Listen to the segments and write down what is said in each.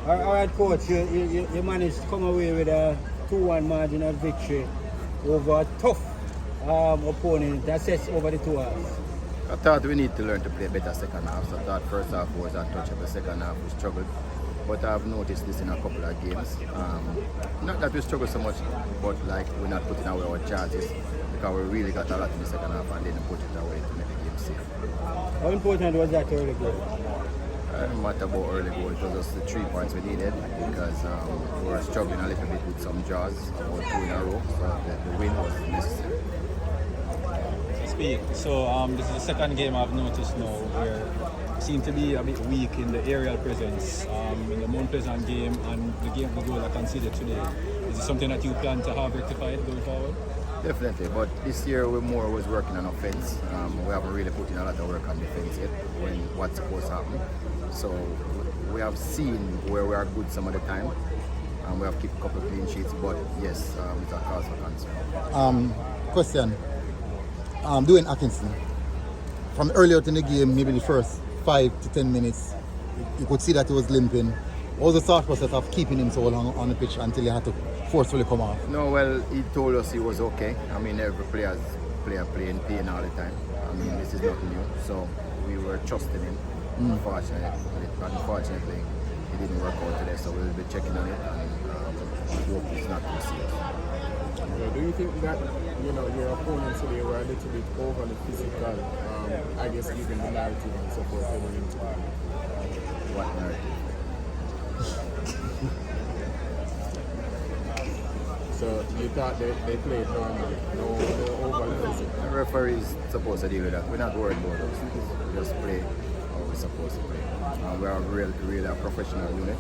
All right, coach. You managed to come away with a 2-1 margin of victory over a tough opponent that sets over the 2 hours. I thought we need to learn to play better second half. So I thought first half was untouchable, second half we struggled. But I've noticed this in a couple of games. Not that we struggle so much, but like we're not putting away our chances because we really got a lot in the second half and didn't put it away to make the game safe. How important was that early goal? It didn't matter about early goal, it was just the 3 points we needed because we were struggling a little bit with some draws, about 2 in a row, so the win was necessary. So this is the second game I've noticed now where you seem to be a bit weak in the aerial presence in the Mount Pleasant game and the goal I considered today. Is it something that you plan to have rectified going forward? Definitely, but this year we more was working on offense. We haven't really put in a lot of work on defense yet when what's supposed to happen. So we have seen where we are good some of the time and we have kept a couple of clean sheets, but yes, it's a cause for concern. Question. Doing Atkinson, from earlier in the game, maybe the first 5 to 10 minutes, you could see that he was limping. What was the thought process of keeping him so long on the pitch until he had to forcefully come off? No, well, he told us he was okay. I mean, every player playing pain all the time. I mean, this is nothing new, so we were trusting him. Unfortunately, it didn't work out today, so we'll be checking on it and hope it's not too serious. Do you think that your opponents today were a little bit overly physical? I guess given the narrative and so forth heading into it. What narrative? So you thought they played normally, no overly physical? The referee is supposed to deal with that. We're not worried about those things. We just play how we're supposed to play. We are really a professional unit.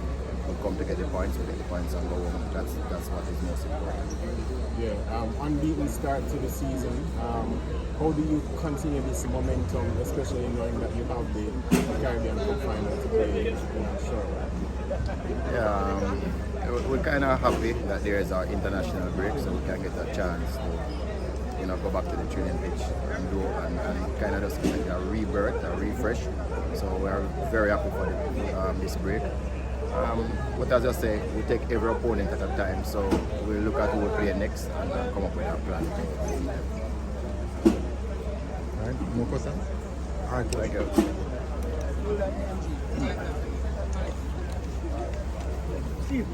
We come to get the points, we get the points and go home. That's what is most important. Yeah, unbeaten start to the season. How do you continue this momentum, especially knowing that you have the Caribbean Cup final to play in short? Yeah, we're kind of happy that there is our international break, so we can get a chance to go back to the training pitch and do and kind of just like a rebirth, a refresh. So we are very happy for this break. But as I say, we take every opponent at a time, so we'll look at who we play next and come up with our plan. All right, more questions? All right, Thank you. Steve.